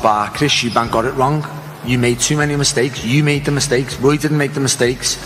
But Chris Eubank got it wrong. You made too many mistakes. You made the mistakes. Roy didn't make the mistakes.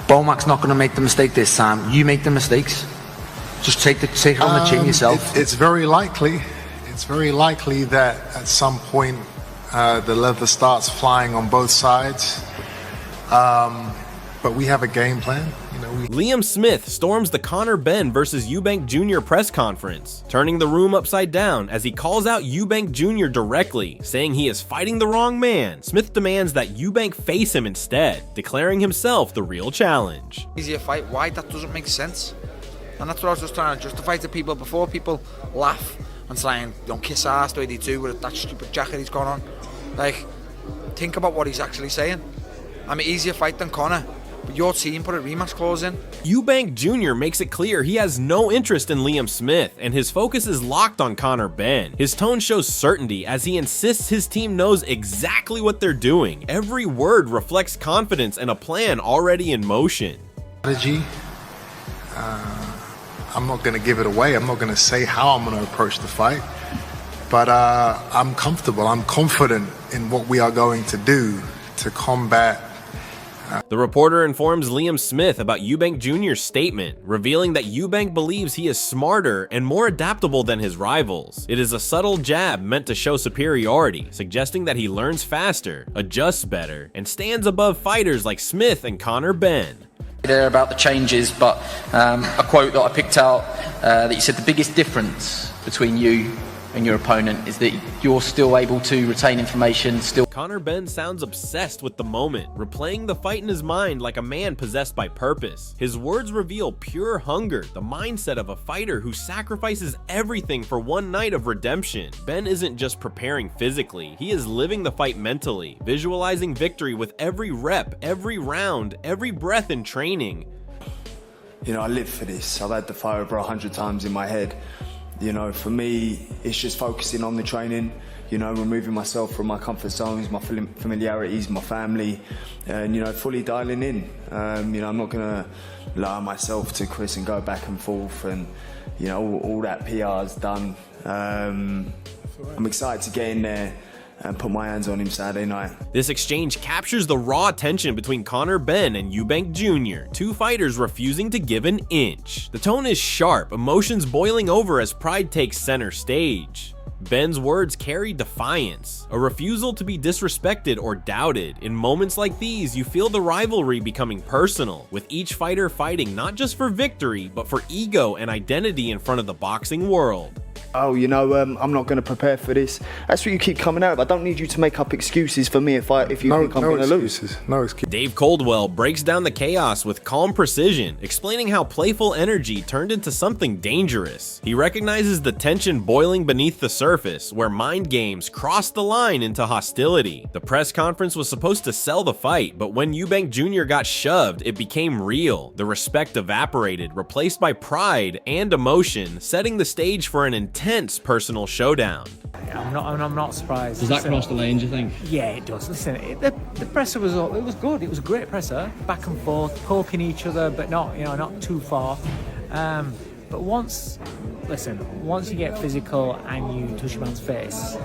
Bomac's not going to make the mistake this time. You make the mistakes. Just take it on the chin yourself. It's very likely. It's very likely that at some point the leather starts flying on both sides. But we have a game plan. Liam Smith storms the Conor Benn versus Eubank Jr. press conference, turning the room upside down as he calls out Eubank Jr. directly, saying he is fighting the wrong man. Smith demands that Eubank face him instead, declaring himself the real challenge. Easier fight, why? That doesn't make sense. And that's what I was just trying to justify to people before people laugh and saying, don't kiss ass the way they do with that stupid jacket he's got on. Like, think about what he's actually saying. I'm an easier fight than Conor. But your team put a rematch clause in. Eubank Jr. makes it clear he has no interest in Liam Smith, and his focus is locked on Conor Benn. His tone shows certainty as he insists his team knows exactly what they're doing. Every word reflects confidence and a plan already in motion. Strategy. I'm not going to give it away. I'm not going to say how I'm going to approach the fight. But I'm comfortable. I'm confident in what we are going to do to combat. The reporter informs Liam Smith about Eubank Jr.'s statement, revealing that Eubank believes he is smarter and more adaptable than his rivals. It is a subtle jab meant to show superiority, suggesting that he learns faster, adjusts better, and stands above fighters like Smith and Conor Benn. There about the changes, but a quote that I picked out that you said the biggest difference between you and your opponent is that you're still able to retain information. Conor Benn sounds obsessed with the moment, replaying the fight in his mind like a man possessed by purpose. His words reveal pure hunger, the mindset of a fighter who sacrifices everything for one night of redemption. Benn isn't just preparing physically, he is living the fight mentally, visualizing victory with every rep, every round, every breath in training. You know, I live for this. I've had the fight over 100 times in my head. You know, for me, it's just focusing on the training, you know, removing myself from my comfort zones, my familiarities, my family, and, you know, fully dialing in. You know, I'm not going to allow myself to Chris and go back and forth and, you know, all that PR's done. I'm excited to get in there and put my hands on him Saturday night. This exchange captures the raw tension between Conor Benn and Eubank Jr., two fighters refusing to give an inch. The tone is sharp, emotions boiling over as pride takes center stage. Benn's words carry defiance, a refusal to be disrespected or doubted. In moments like these, you feel the rivalry becoming personal, with each fighter fighting not just for victory, but for ego and identity in front of the boxing world. Oh, you know, I'm not going to prepare for this. That's what you keep coming out of. I don't need you to make up excuses for me if you think I'm going to lose. No excuses. Dave Coldwell breaks down the chaos with calm precision, explaining how playful energy turned into something dangerous. He recognizes the tension boiling beneath the surface, where mind games crossed the line into hostility. The press conference was supposed to sell the fight, but when Eubank Jr. got shoved, it became real. The respect evaporated, replaced by pride and emotion, setting the stage for an intense personal showdown. I'm not surprised. Does that cross the line, do you think? Yeah, it does. Listen, the presser was good. It was a great presser, back and forth, poking each other, but not too far. But once you get physical and you touch a man's face.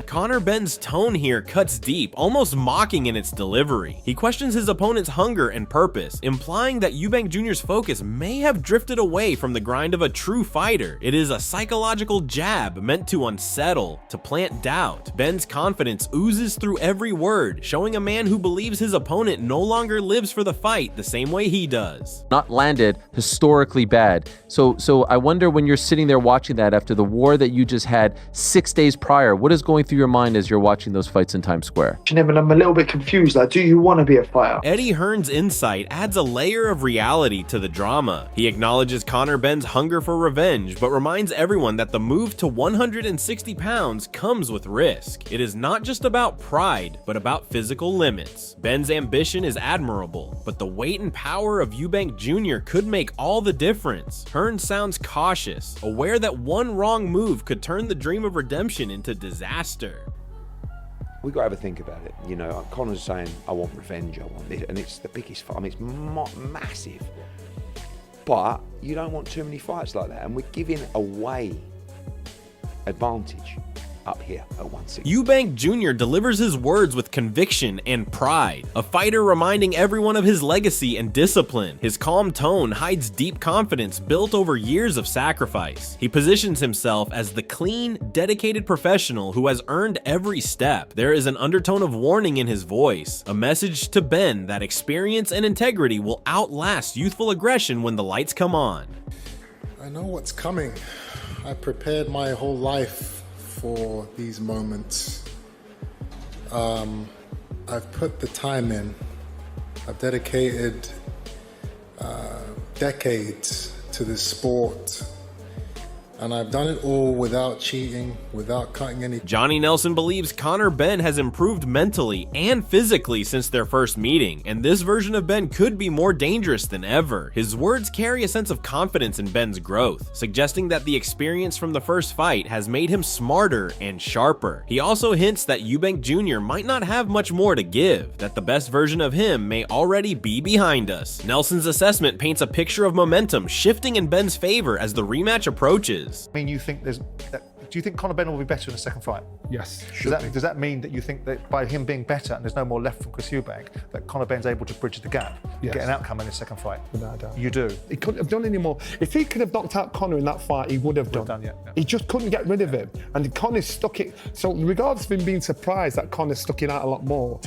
Conor Benn's tone here cuts deep, almost mocking in its delivery. He questions his opponent's hunger and purpose, implying that Eubank Jr.'s focus may have drifted away from the grind of a true fighter. It is a psychological jab meant to unsettle, to plant doubt. Benn's confidence oozes through every word, showing a man who believes his opponent no longer lives for the fight the same way he does. Not landed historically bad. So I wonder, when you're sitting there watching that after the war that you just had 6 days prior, what is going through your mind as you're watching those fights in Times Square? And I'm a little bit confused. Like, do you want to be a fighter? Eddie Hearn's insight adds a layer of reality to the drama. He acknowledges Conor Benn's hunger for revenge, but reminds everyone that the move to 160 pounds comes with risk. It is not just about pride, but about physical limits. Benn's ambition is admirable, but the weight and power of Eubank Jr. could make all the difference. Hearn sounds cautious, aware that one wrong move could turn the dream of redemption into disaster. We got to have a think about it. You know, Conor's saying, I want revenge, I want this, and it's the biggest fight. I mean, it's massive. But you don't want too many fights like that, and we're giving away advantage. up here at 160. Eubank Jr. delivers his words with conviction and pride, a fighter reminding everyone of his legacy and discipline. His calm tone hides deep confidence built over years of sacrifice. He positions himself as the clean, dedicated professional who has earned every step. There is an undertone of warning in his voice, a message to Ben that experience and integrity will outlast youthful aggression when the lights come on. I know what's coming. I prepared my whole life for these moments. I've put the time in. I've dedicated decades to this sport, and I've done it all without cheating, without cutting any. Johnny Nelson believes Conor Benn has improved mentally and physically since their first meeting, and this version of Ben could be more dangerous than ever. His words carry a sense of confidence in Ben's growth, suggesting that the experience from the first fight has made him smarter and sharper. He also hints that Eubank Jr. might not have much more to give, that the best version of him may already be behind us. Nelson's assessment paints a picture of momentum shifting in Ben's favor as the rematch approaches. I mean, do you think Conor Benn will be better in the second fight? Yes. Does that mean that you think that by him being better and there's no more left from Chris Eubank, that Conor Benn's able to bridge the gap, Yes. get an outcome in his second fight? Without a doubt. You do? He couldn't have done any more. If he could have knocked out Conor in that fight, he would have done. Yeah. He just couldn't get rid of him. And Conor stuck it. So regardless of him being surprised that Conor stuck it out a lot more,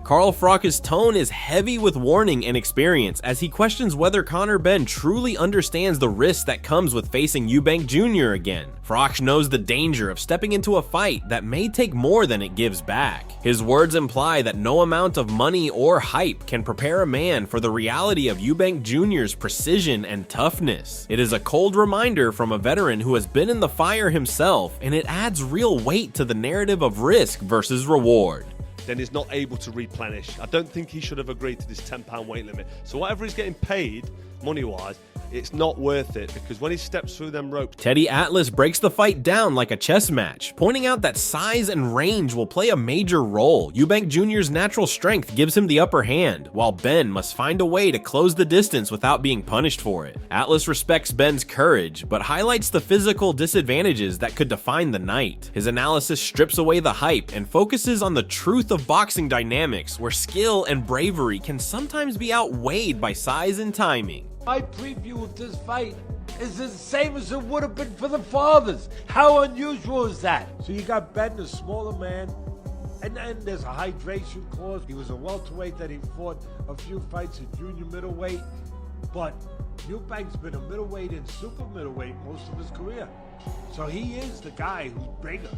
Carl Froch's tone is heavy with warning and experience as he questions whether Conor Benn truly understands the risk that comes with facing Eubank Jr. again. Froch knows the danger of stepping into a fight that may take more than it gives back. His words imply that no amount of money or hype can prepare a man for the reality of Eubank Jr.'s precision and toughness. It is a cold reminder from a veteran who has been in the fire himself, and it adds real weight to the narrative of risk versus reward. Then he's not able to replenish. I don't think he should have agreed to this £10 weight limit. So whatever he's getting paid, money-wise, it's not worth it, because when he steps through them ropes... Teddy Atlas breaks the fight down like a chess match, pointing out that size and range will play a major role. Eubank Jr.'s natural strength gives him the upper hand, while Ben must find a way to close the distance without being punished for it. Atlas respects Ben's courage, but highlights the physical disadvantages that could define the night. His analysis strips away the hype and focuses on the truth of boxing dynamics, where skill and bravery can sometimes be outweighed by size and timing. My preview of this fight is the same as it would have been for the fathers. How unusual is that? So you got Ben, the smaller man, and then there's a hydration clause. He was a welterweight that he fought a few fights at junior middleweight, but Eubank's been a middleweight and super middleweight most of his career. So he is the guy who's bigger.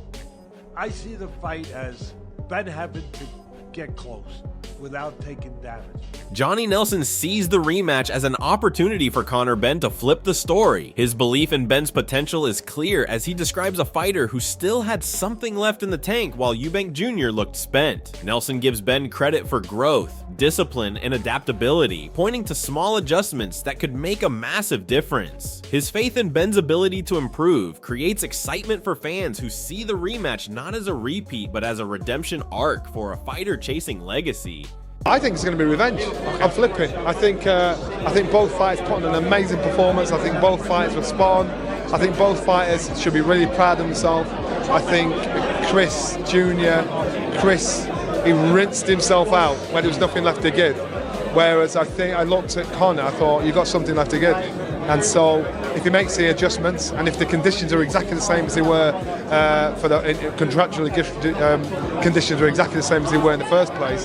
I see the fight as Ben having to get close without taking damage. Johnny Nelson sees the rematch as an opportunity for Conor Benn to flip the story. His belief in Ben's potential is clear as he describes a fighter who still had something left in the tank while Eubank Jr. looked spent. Nelson gives Ben credit for growth, discipline, and adaptability, pointing to small adjustments that could make a massive difference. His faith in Ben's ability to improve creates excitement for fans who see the rematch not as a repeat but as a redemption arc for a fighter chasing legacy. I think it's going to be revenge. I'm flipping. I think both fighters put on an amazing performance. I think both fighters were spot on. I think both fighters should be really proud of themselves. I think Chris Jr., he rinsed himself out when there was nothing left to give. Whereas I looked at Conor, I thought, you've got something left to give. And so if he makes the adjustments, and if the conditions are exactly the same as they were for the contractually conditions are exactly the same as they were in the first place,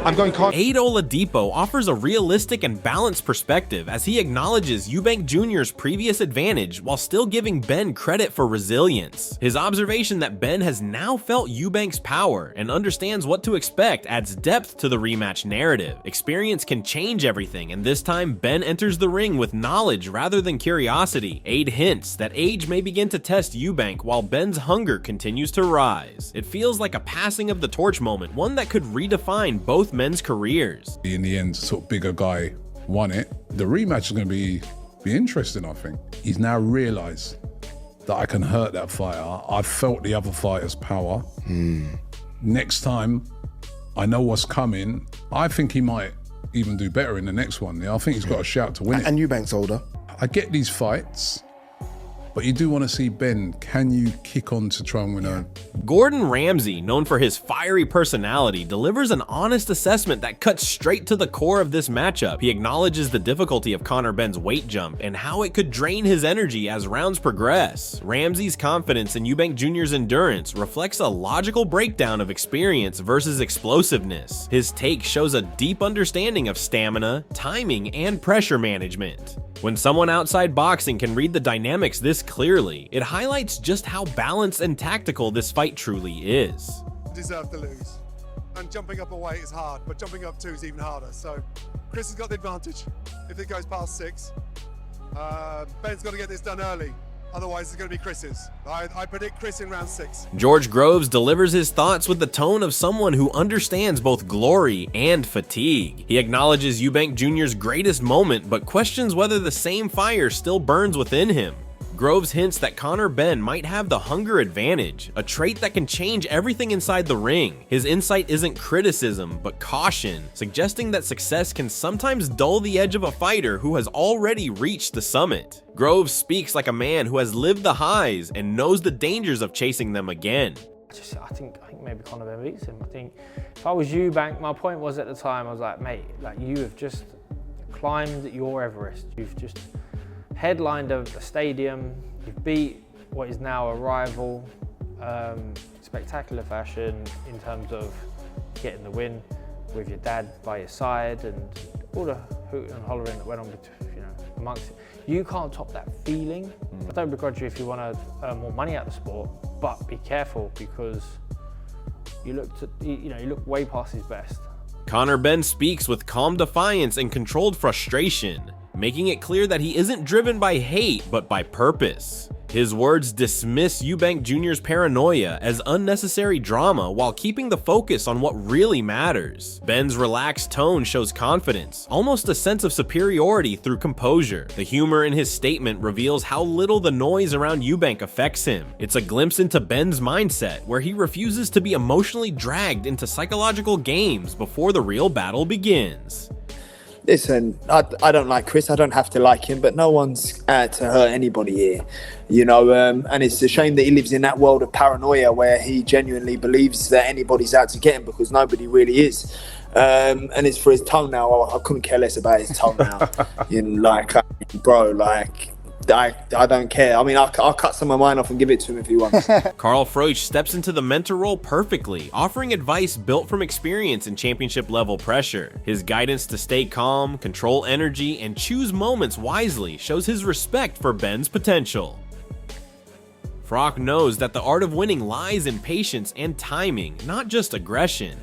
I'm going Conor. Aid Oladipo offers a realistic and balanced perspective as he acknowledges Eubank Jr.'s previous advantage while still giving Ben credit for resilience. His observation that Ben has now felt Eubank's power and understands what to expect adds depth to the rematch narrative. Experience can change everything, and this time Ben enters the ring with knowledge rather than curiosity. Aid hints that age may begin to test Eubank while Ben's hunger continues to rise. It feels like a passing of the torch moment, one that could redefine both men's careers. In the end, sort of bigger guy won it. The rematch is going to be interesting, I think. He's now realised that I can hurt that fighter. I've felt the other fighter's power. Next time, I know what's coming. I think he might even do better in the next one. I think he's got a shout to win it. And Eubank's older. I get these fights, But you do want to see Ben, can you kick on to try and win a... Gordon Ramsay, known for his fiery personality, delivers an honest assessment that cuts straight to the core of this matchup. He acknowledges the difficulty of Conor Benn's weight jump and how it could drain his energy as rounds progress. Ramsay's confidence in Eubank Jr.'s endurance reflects a logical breakdown of experience versus explosiveness. His take shows a deep understanding of stamina, timing, and pressure management. When someone outside boxing can read the dynamics this clearly, it highlights just how balanced and tactical this fight truly is. Deserve to lose. And jumping up a weight is hard, but jumping up 2 is even harder. So Chris has got the advantage if it goes past 6. Ben's got to get this done early. Otherwise, it's going to be Chris's. I predict Chris in round 6. George Groves delivers his thoughts with the tone of someone who understands both glory and fatigue. He acknowledges Eubank Jr.'s greatest moment, but questions whether the same fire still burns within him. Groves hints that Conor Benn might have the hunger advantage, a trait that can change everything inside the ring. His insight isn't criticism, but caution, suggesting that success can sometimes dull the edge of a fighter who has already reached the summit. Groves speaks like a man who has lived the highs and knows the dangers of chasing them again. I think maybe Conor Benn beats him. I think if I was Eubank, my point was at the time, I was like, mate, like you have just climbed your Everest. You've just headlined a stadium, you've beat what is now a rival, spectacular fashion in terms of getting the win with your dad by your side and all the hooting and hollering that went on amongst it. You can't top that feeling. I don't begrudge you if you want to earn more money out of the sport, but be careful because you look way past his best. Conor Benn speaks with calm defiance and controlled frustration, making it clear that he isn't driven by hate, but by purpose. His words dismiss Eubank Jr.'s paranoia as unnecessary drama while keeping the focus on what really matters. Ben's relaxed tone shows confidence, almost a sense of superiority through composure. The humor in his statement reveals how little the noise around Eubank affects him. It's a glimpse into Ben's mindset, where he refuses to be emotionally dragged into psychological games before the real battle begins. Listen, I don't like Chris. I don't have to like him, but no one's out to hurt anybody here, and it's a shame that he lives in that world of paranoia where he genuinely believes that anybody's out to get him because nobody really is. And it's for his toenail. I couldn't care less about his toenail. I don't care. I mean, I'll cut some of mine off and give it to him if he wants. Carl Froch steps into the mentor role perfectly, offering advice built from experience in championship-level pressure. His guidance to stay calm, control energy, and choose moments wisely shows his respect for Ben's potential. Froch knows that the art of winning lies in patience and timing, not just aggression.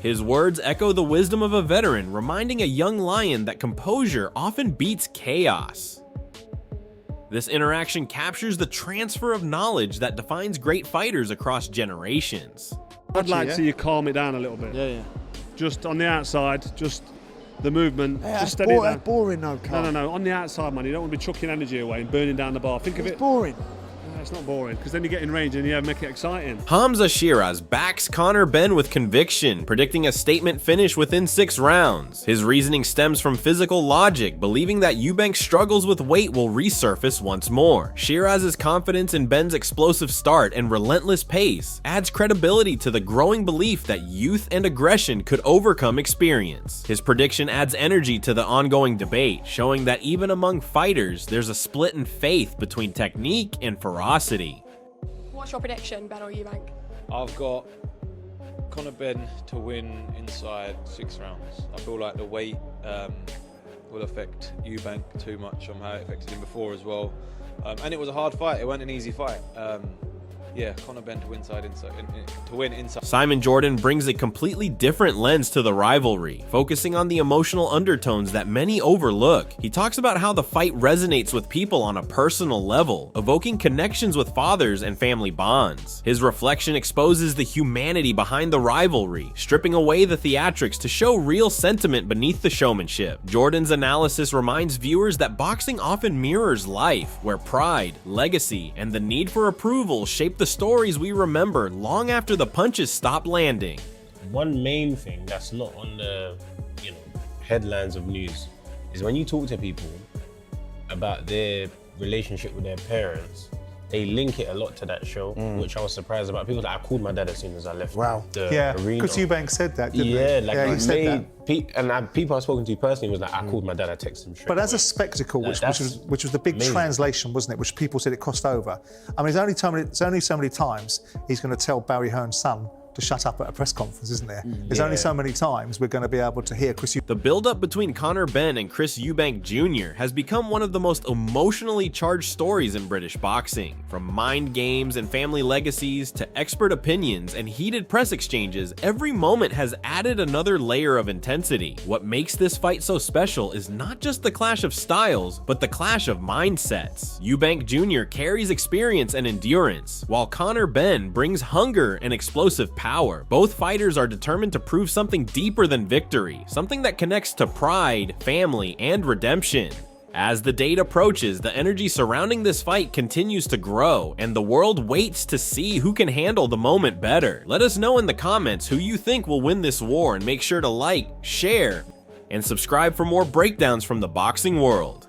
His words echo the wisdom of a veteran, reminding a young lion that composure often beats chaos. This interaction captures the transfer of knowledge that defines great fighters across generations. I'd like to see you calm it down a little bit. Yeah. Just on the outside, just the movement, Yeah, just steady down. boring though, Carl. No. On the outside, man. You don't want to be chucking energy away and burning down the bar. Think of it. It's boring. No, it's not boring, because then you get in range and you make it exciting. Hamza Shiraz backs Conor Benn with conviction, predicting a statement finish within 6 rounds. His reasoning stems from physical logic, believing that Eubank's struggles with weight will resurface once more. Shiraz's confidence in Benn's explosive start and relentless pace adds credibility to the growing belief that youth and aggression could overcome experience. His prediction adds energy to the ongoing debate, showing that even among fighters, there's a split in faith between technique and ferocity. What's your prediction, Ben or Eubank? I've got Conor Benn to win inside 6 rounds. I feel like the weight will affect Eubank too much on how it affected him before as well. And it was a hard fight. It wasn't an easy fight. Conor Benn to win inside. Simon Jordan brings a completely different lens to the rivalry, focusing on the emotional undertones that many overlook. He talks about how the fight resonates with people on a personal level, evoking connections with fathers and family bonds. His reflection exposes the humanity behind the rivalry, stripping away the theatrics to show real sentiment beneath the showmanship. Jordan's analysis reminds viewers that boxing often mirrors life, where pride, legacy, and the need for approval shape the stories we remember long after the punches stop landing. One main thing that's not on the headlines of news is when you talk to people about their relationship with their parents, they link it a lot to that show, which I was surprised about. People like, I called my dad as soon as I left the arena. Chris Eubank said that, didn't he? Like he it said made that. people I've spoken to personally was like, I called my dad, I texted him straight But as away. a spectacle, Like, which was the big amazing. translation, wasn't it? Which people said it crossed over. I mean, there's only so many times he's going to tell Barry Hearn's son to shut up at a press conference, isn't there? There's only so many times we're going to be able to hear Chris Eubank. The build-up between Conor Benn and Chris Eubank Jr. has become one of the most emotionally charged stories in British boxing. From mind games and family legacies to expert opinions and heated press exchanges, every moment has added another layer of intensity. What makes this fight so special is not just the clash of styles, but the clash of mindsets. Eubank Jr. carries experience and endurance, while Conor Benn brings hunger and explosive power. Both fighters are determined to prove something deeper than victory, something that connects to pride, family, and redemption. As the date approaches, the energy surrounding this fight continues to grow, and the world waits to see who can handle the moment better. Let us know in the comments who you think will win this war, and make sure to like, share, and subscribe for more breakdowns from the boxing world.